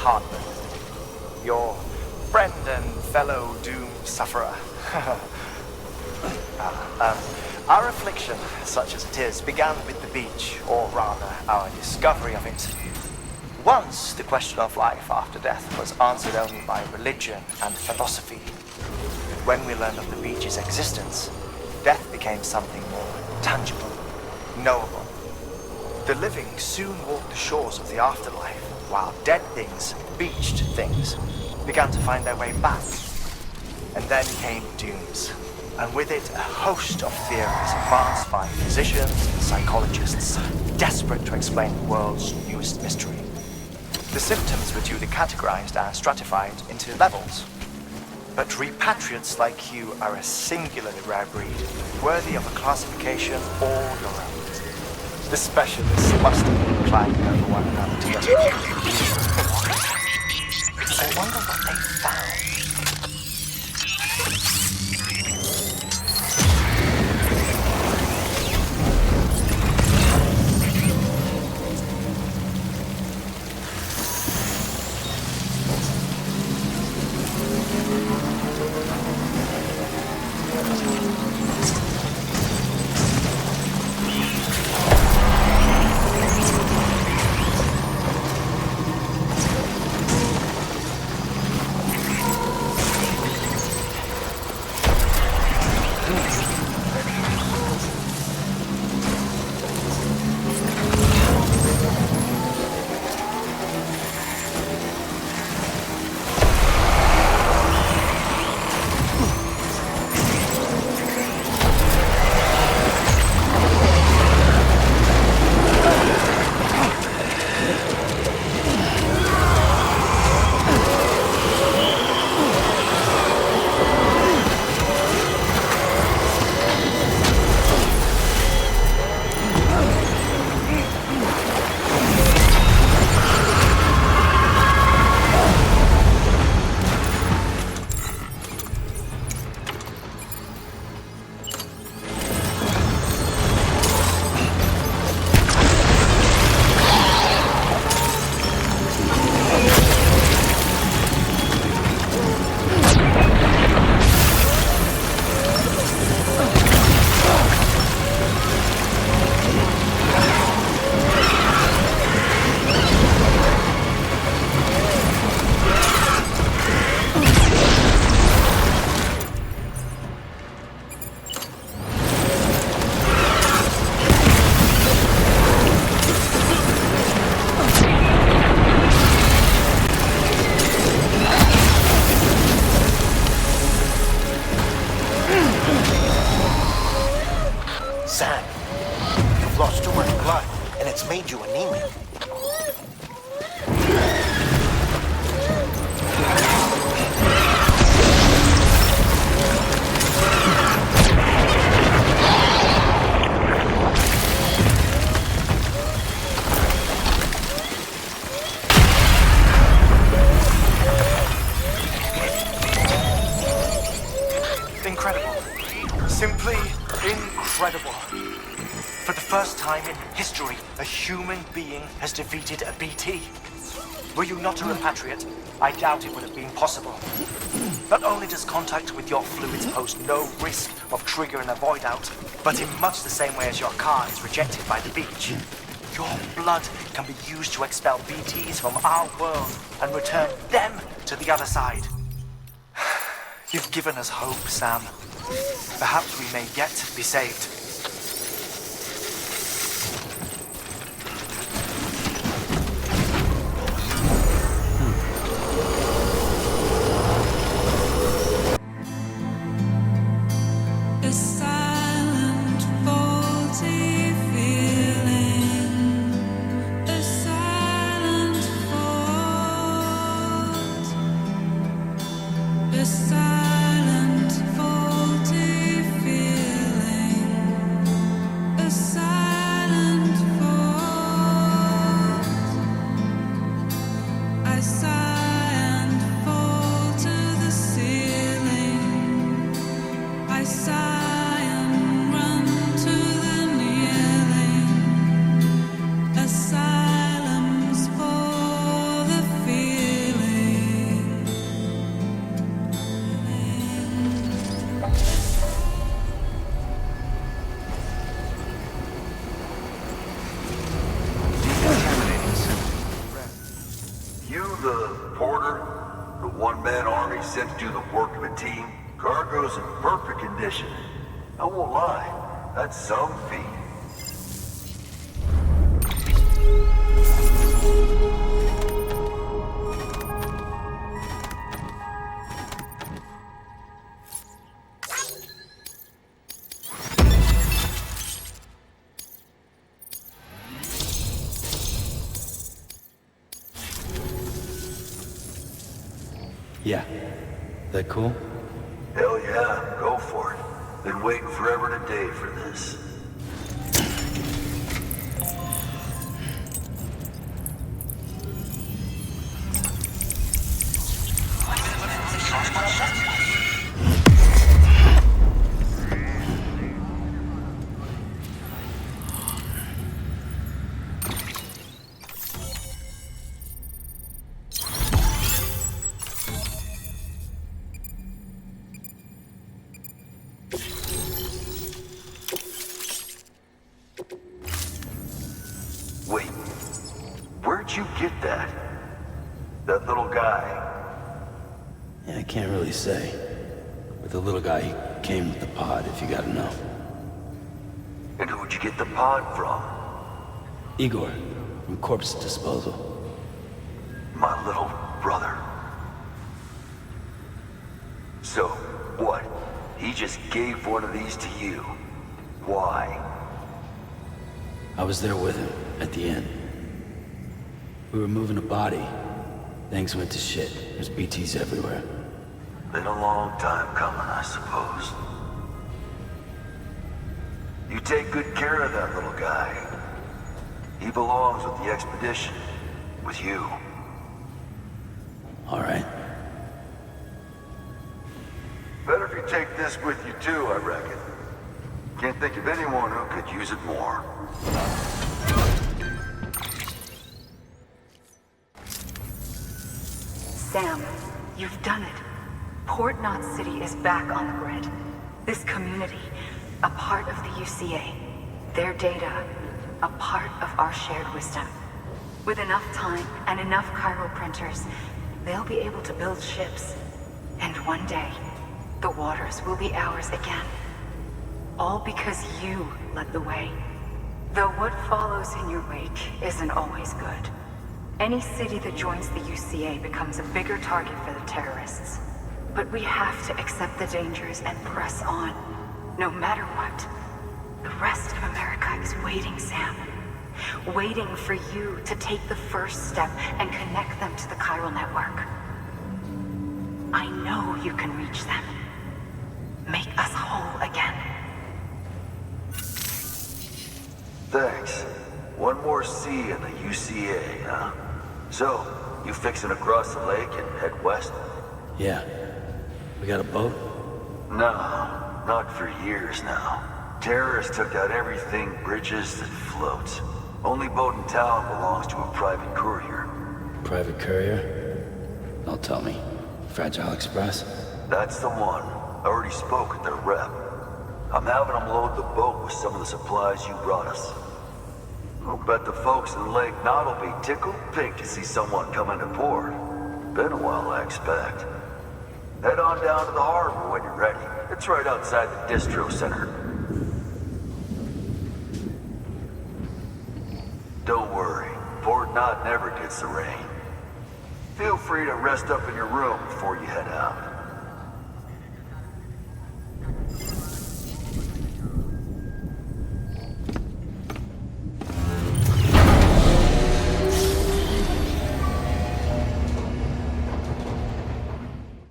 Hartman, your friend and fellow doom sufferer. Our affliction, such as it is, began with the beach, or rather, our discovery of it. Once, the question of life after death was answered only by religion and philosophy. When we learned of the beach's existence, death became something more tangible, knowable. The living soon walked the shores of the afterlife, while dead things, beached things, began to find their way back. And then came dooms, and with it a host of theories advanced by physicians and psychologists, desperate to explain the world's newest mystery. The symptoms were duly categorized and stratified into levels. But repatriates like you are a singularly rare breed, worthy of a classification all your own. The specialists must have been climbing over one another to get it. I wonder what they found. Made you anemic. Incredible. Simply incredible. For the first time in history, a human being has defeated a BT. Were you not a repatriate, I doubt it would have been possible. Not only does contact with your fluids pose no risk of triggering a void out, but in much the same way as your car is rejected by the beach, your blood can be used to expel BTs from our world and return them to the other side. You've given us hope, Sam. Perhaps we may yet be saved. Asylums for the fear. Arthur. The one-man army sent to do the work of a team. Cargo's in perfect condition. I won't lie, that's some feat. Yeah. That cool? Hell yeah, go for it. Been waiting forever and a day for this. Wait, where'd you get that? That little guy? Yeah, I can't really say. But the little guy, he came with the pod, if you gotta know. And who'd you get the pod from? Igor, from Corpse Disposal. My little brother. So, what? He just gave one of these to you. Why? I was there with him, at the end. We were moving a body. Things went to shit. There's BTs everywhere. Been a long time coming, I suppose. You take good care of that little guy. He belongs with the expedition. With you. All right. Better if you take this with you too, I reckon. Can't think of anyone who could use it more. Sam, you've done it. Port Knot City is back on the grid. This community, a part of the UCA. Their data, a part of our shared wisdom. With enough time and enough chiral printers, they'll be able to build ships. And one day, the waters will be ours again. All because you led the way. Though what follows in your wake isn't always good. Any city that joins the UCA becomes a bigger target for the terrorists. But we have to accept the dangers and press on, no matter what. The rest of America is waiting, Sam. Waiting for you to take the first step and connect them to the chiral network. I know you can reach them. Make us whole again. Thanks. One more C in the UCA, huh? So, you fixing to cross the lake and head west? Yeah. We got a boat? No, not for years now. Terrorists took out everything bridges that floats. Only boat in town belongs to a private courier. Private courier? Don't tell me. Fragile Express? That's the one. I already spoke with their rep. I'm having them load the boat with some of the supplies you brought us. I'll bet the folks in Lake Knot will be tickled pink to see someone come into port. Been a while, I expect. Head on down to the harbor when you're ready. It's right outside the distro center. Don't worry, Port Knot never gets the rain. Feel free to rest up in your room before you head out.